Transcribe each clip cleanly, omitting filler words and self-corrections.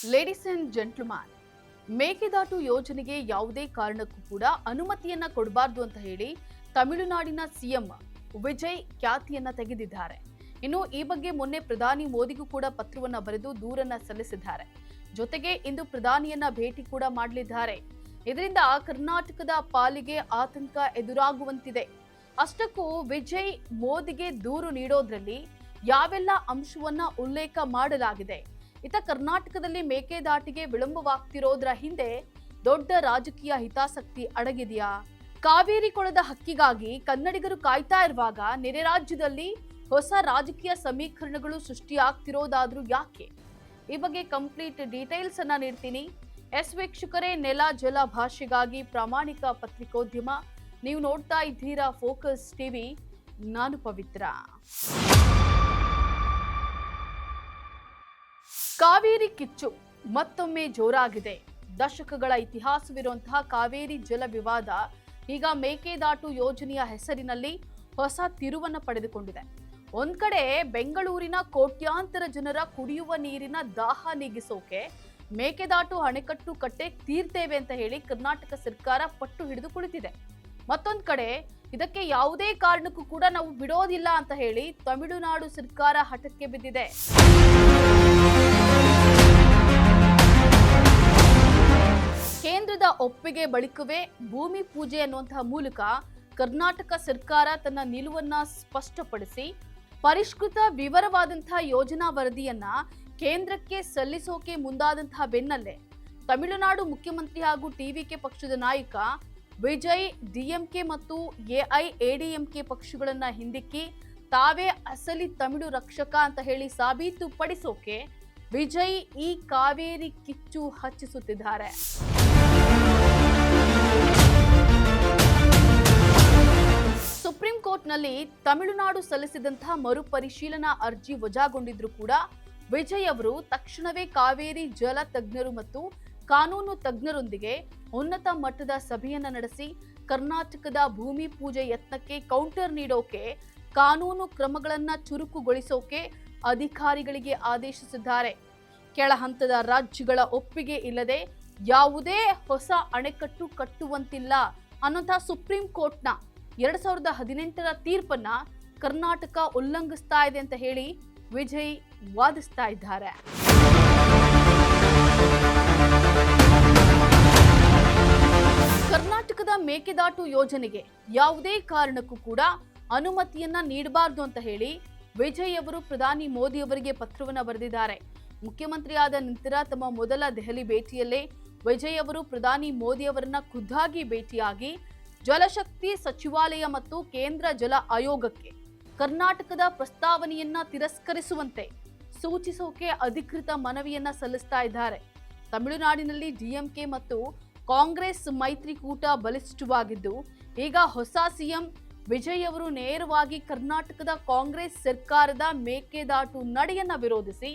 Ladies and gentleman, Mekedatu ಯೋಜನೆಗೆ ಯಾವುದೇ ಕಾರಣಕ್ಕೂ ಕೂಡ ಅನುಮತಿಯನ್ನ ಕೊಡಬಾರದು ಅಂತ ಹೇಳಿ ತಮಿಳುನಾಡಿನ ಸಿಎಂ ವಿಜಯ್ ಖ್ಯಾತಿಯನ್ನ ತೆಗೆದಿದ್ದಾರೆ. ಇನ್ನು ಈ ಬಗ್ಗೆ ಮೊನ್ನೆ ಪ್ರಧಾನಿ ಮೋದಿಗೂ ಕೂಡ ಪತ್ರವನ್ನ ಬರೆದು ದೂರನ್ನ ಸಲ್ಲಿಸಿದ್ದಾರೆ. ಜೊತೆಗೆ ಇಂದು ಪ್ರಧಾನಿಯನ್ನ ಭೇಟಿ ಕೂಡ ಮಾಡಲಿದ್ದಾರೆ. ಇದರಿಂದ ಕರ್ನಾಟಕದ ಪಾಲಿಗೆ ಆತಂಕ ಎದುರಾಗುವಂತಿದೆ. ಅಷ್ಟಕ್ಕೂ ವಿಜಯ್ ಮೋದಿಗೆ ದೂರು ನೀಡೋದ್ರಲ್ಲಿ ಯಾವೆಲ್ಲ ಅಂಶವನ್ನ ಉಲ್ಲೇಖ ಮಾಡಲಾಗಿದೆ? ಇತ್ತ ಕರ್ನಾಟಕದಲ್ಲಿ ಮೇಕೆದಾಟಿಗೆ ವಿಳಂಬವಾಗ್ತಿರೋದ್ರ ಹಿಂದೆ ದೊಡ್ಡ ರಾಜಕೀಯ ಹಿತಾಸಕ್ತಿ ಅಡಗಿದೆಯಾ? ಕಾವೇರಿ ಕೊಳದ ಹಕ್ಕಿಗಾಗಿ ಕನ್ನಡಿಗರು ಕಾಯ್ತಾ ಇರುವಾಗ ನೆರೆ ರಾಜ್ಯದಲ್ಲಿ ಹೊಸ ರಾಜಕೀಯ ಸಮೀಕರಣಗಳು ಸೃಷ್ಟಿಯಾಗ್ತಿರೋದಾದ್ರೂ ಯಾಕೆ? ಈ ಬಗ್ಗೆ ಕಂಪ್ಲೀಟ್ ಡೀಟೇಲ್ಸ್ ಅನ್ನ ನೀಡ್ತೀನಿ. ವೀಕ್ಷಕರೇ, ನೆಲ ಜಲ ಭಾಷೆಗಾಗಿ ಪ್ರಾಮಾಣಿಕ ಪತ್ರಿಕೋದ್ಯಮ. ನೀವು ನೋಡ್ತಾ ಇದ್ದೀರಾ ಫೋಕಸ್ ಟಿವಿ. ನಾನು ಪವಿತ್ರ. ಕಾವೇರಿ ಕಿಚ್ಚು ಮತ್ತೊಮ್ಮೆ ಜೋರಾಗಿದೆ. ದಶಕಗಳ ಇತಿಹಾಸವಿರುವಂತಹ ಕಾವೇರಿ ಜಲ ವಿವಾದ ಈಗ ಮೇಕೆದಾಟು ಯೋಜನೆಯ ಹೆಸರಿನಲ್ಲಿ ಹೊಸ ತಿರುವನ್ನ ಪಡೆದುಕೊಂಡಿದೆ. ಒಂದ್ ಕಡೆ ಬೆಂಗಳೂರಿನ ಕೋಟ್ಯಾಂತರ ಜನರ ಕುಡಿಯುವ ನೀರಿನ ದಾಹ ನೀಗಿಸೋಕೆ ಮೇಕೆದಾಟು ಅಣೆಕಟ್ಟು ಕಟ್ಟೆ ತೀರ್ತೇವೆ ಅಂತ ಹೇಳಿ ಕರ್ನಾಟಕ ಸರ್ಕಾರ ಪಟ್ಟು ಹಿಡಿದು ಕುಳಿತಿದೆ. ಮತ್ತೊಂದ್ ಕಡೆ ಇದಕ್ಕೆ ಯಾವುದೇ ಕಾರಣಕ್ಕೂ ಕೂಡ ನಾವು ಬಿಡೋದಿಲ್ಲ ಅಂತ ಹೇಳಿ ತಮಿಳುನಾಡು ಸರ್ಕಾರ ಹಠಕ್ಕೆ ಬಿದ್ದಿದೆ. ಕೇಂದ್ರದ ಒಪ್ಪಿಗೆ ಬಳಿಕವೇ ಭೂಮಿ ಪೂಜೆ ಅನ್ನುವಂತಹ ಮೂಲಕ ಕರ್ನಾಟಕ ಸರ್ಕಾರ ತನ್ನ ನಿಲುವನ್ನ ಸ್ಪಷ್ಟಪಡಿಸಿ ಪರಿಷ್ಕೃತ ವಿವರವಾದಂತಹ ಯೋಜನಾ ವರದಿಯನ್ನ ಕೇಂದ್ರಕ್ಕೆ ಸಲ್ಲಿಸೋಕೆ ಮುಂದಾದಂತಹ ಬೆನ್ನಲ್ಲೇ ತಮಿಳುನಾಡು ಮುಖ್ಯಮಂತ್ರಿ ಹಾಗೂ ಟಿವಿಕೆ ಪಕ್ಷದ ನಾಯಕ ವಿಜಯ್ ಡಿಎಂಕೆ ಮತ್ತು ಎಐಎಡಿಎಂಕೆ ಪಕ್ಷಗಳನ್ನ ಹಿಂದಿಕ್ಕಿ ತಾವೇ ಅಸಲಿ ತಮಿಳು ರಕ್ಷಕ ಅಂತ ಹೇಳಿ ಸಾಬೀತುಪಡಿಸೋಕೆ ವಿಜಯ್ ಈ ಕಾವೇರಿ ಕಿಚ್ಚು ಹಚ್ಚಿಸುತ್ತಿದ್ದಾರೆ. ಸುಪ್ರೀಂ ಕೋರ್ಟ್ನಲ್ಲಿ ತಮಿಳುನಾಡು ಸಲ್ಲಿಸಿದಂತಹ ಮರುಪರಿಶೀಲನಾ ಅರ್ಜಿ ವಜಾಗೊಂಡಿದ್ರು ಕೂಡ ವಿಜಯ್ ಅವರು ತಕ್ಷಣವೇ ಕಾವೇರಿ ಜಲ ತಜ್ಞರು ಮತ್ತು ಕಾನೂನು ತಜ್ಞರೊಂದಿಗೆ ಉನ್ನತ ಮಟ್ಟದ ಸಭೆಯನ್ನ ನಡೆಸಿ ಕರ್ನಾಟಕದ ಭೂಮಿ ಪೂಜೆ ಯತ್ನಕ್ಕೆ ಕೌಂಟರ್ ನೀಡೋಕೆ, ಕಾನೂನು ಕ್ರಮಗಳನ್ನ ಚುರುಕುಗೊಳಿಸೋಕೆ ಅಧಿಕಾರಿಗಳಿಗೆ ಆದೇಶಿಸಿದ್ದಾರೆ. ಕೆಳ ಹಂತದ ರಾಜ್ಯಗಳ ಒಪ್ಪಿಗೆ ಇಲ್ಲದೆ ಯಾವುದೇ ಹೊಸ ಅಣೆಕಟ್ಟು ಕಟ್ಟುವಂತಿಲ್ಲ ಅನ್ನುವಂತಹ ಸುಪ್ರೀಂ ಕೋರ್ಟ್ನ 2018ರ ತೀರ್ಪನ್ನ ಕರ್ನಾಟಕ ಉಲ್ಲಂಘಿಸ್ತಾ ಇದೆ ಅಂತ ಹೇಳಿ ವಿಜಯ್ ವಾದಿಸ್ತಾ ಇದ್ದಾರೆ. ಕರ್ನಾಟಕದ ಮೇಕೆದಾಟು ಯೋಜನೆಗೆ ಯಾವುದೇ ಕಾರಣಕ್ಕೂ ಕೂಡ ಅನುಮತಿಯನ್ನ ನೀಡಬಾರದು ಅಂತ ಹೇಳಿ ವಿಜಯ್ ಅವರು ಪ್ರಧಾನಿ ಮೋದಿ ಅವರಿಗೆ ಪತ್ರವನ್ನ ಬರೆದಿದ್ದಾರೆ. ಮುಖ್ಯಮಂತ್ರಿಯಾದ ನಂತರ ತಮ್ಮ ಮೊದಲ ದೆಹಲಿ ಭೇಟಿಯಲ್ಲೇ ವಿಜಯ್ ಅವರು ಪ್ರಧಾನಿ ಮೋದಿ ಅವರನ್ನ ಖುದ್ದಾಗಿ ಭೇಟಿಯಾಗಿ ಜಲಶಕ್ತಿ ಸಚಿವಾಲಯ ಮತ್ತು ಕೇಂದ್ರ ಜಲ ಆಯೋಗಕ್ಕೆ ಕರ್ನಾಟಕದ ಪ್ರಸ್ತಾವನೆಯನ್ನ ತಿರಸ್ಕರಿಸುವಂತೆ ಸೂಚಿಸೋಕೆ ಅಧಿಕೃತ ಮನವಿಯನ್ನ ಸಲ್ಲಿಸ್ತಾ ಇದ್ದಾರೆ. ತಮಿಳುನಾಡಿನಲ್ಲಿ ಡಿಎಂಕೆ ಮತ್ತು ಕಾಂಗ್ರೆಸ್ ಮೈತ್ರಿಕೂಟ ಬಲಿಷ್ಠವಾಗಿದ್ದು, ಈಗ ಹೊಸ ಸಿಎಂ ವಿಜಯ್ ಅವರು ನೇರವಾಗಿ ಕರ್ನಾಟಕದ ಕಾಂಗ್ರೆಸ್ ಸರ್ಕಾರದ ಮೇಕೆದಾಟು ನಡೆಯನ್ನ ವಿರೋಧಿಸಿ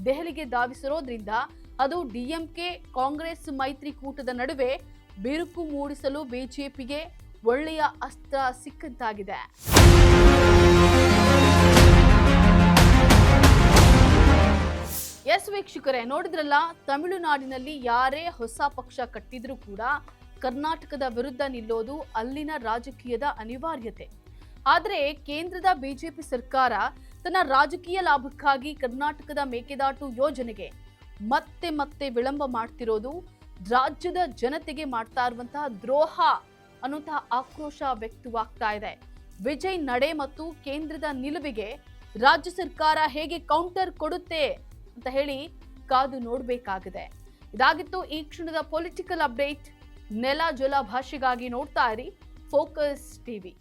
ದೆಹಲಿಗೆ ಧಾವಿಸಿರೋದ್ರಿಂದ ಅದು ಡಿಎಂಕೆ ಕಾಂಗ್ರೆಸ್ ಮೈತ್ರಿಕೂಟದ ನಡುವೆ ಬಿರುಕು ಮೂಡಿಸಲು ಬಿಜೆಪಿಗೆ ಒಳ್ಳೆಯ ಅಸ್ತ್ರ ಸಿಕ್ಕಂತಾಗಿದೆ. ವೀಕ್ಷಕರೇ, ನೋಡಿದ್ರಲ್ಲ, ತಮಿಳುನಾಡಿನಲ್ಲಿ ಯಾರೇ ಹೊಸ ಪಕ್ಷ ಕಟ್ಟಿದ್ರೂ ಕೂಡ ಕರ್ನಾಟಕದ ವಿರುದ್ಧ ನಿಲ್ಲೋದು ಅಲ್ಲಿನ ರಾಜಕೀಯದ ಅನಿವಾರ್ಯತೆ. ಆದರೆ ಕೇಂದ್ರದ ಬಿಜೆಪಿ ಸರ್ಕಾರ ತನ್ನ ರಾಜಕೀಯ ಲಾಭಕ್ಕಾಗಿ ಕರ್ನಾಟಕದ ಮೇಕೆದಾಟು ಯೋಜನೆಗೆ ಮತ್ತೆ ಮತ್ತೆ ವಿಳಂಬ ಮಾಡ್ತಿರೋದು ರಾಜ್ಯದ ಜನತೆಗೆ ಮಾಡ್ತಾ ಇರುವಂತಹ ದ್ರೋಹ ಅನ್ನುವಂತಹ ಆಕ್ರೋಶ ವ್ಯಕ್ತವಾಗ್ತಾ ಇದೆ. ವಿಜಯ್ ನಡೆ ಮತ್ತು ಕೇಂದ್ರದ ನಿಲುವಿಗೆ ರಾಜ್ಯ ಸರ್ಕಾರ ಹೇಗೆ ಕೌಂಟರ್ ಕೊಡುತ್ತೆ ಅಂತ ಹೇಳಿ ಕಾದು ನೋಡಬೇಕಾಗಿದೆ. ಇದಾಗಿತ್ತು ಈ ಕ್ಷಣದ ಪೊಲಿಟಿಕಲ್ ಅಪ್ಡೇಟ್. ನೆಲ ಜಲ ಭಾಷೆಗಾಗಿ ನೋಡ್ತಾ ಇರಿ ಫೋಕಸ್ ಟಿವಿ.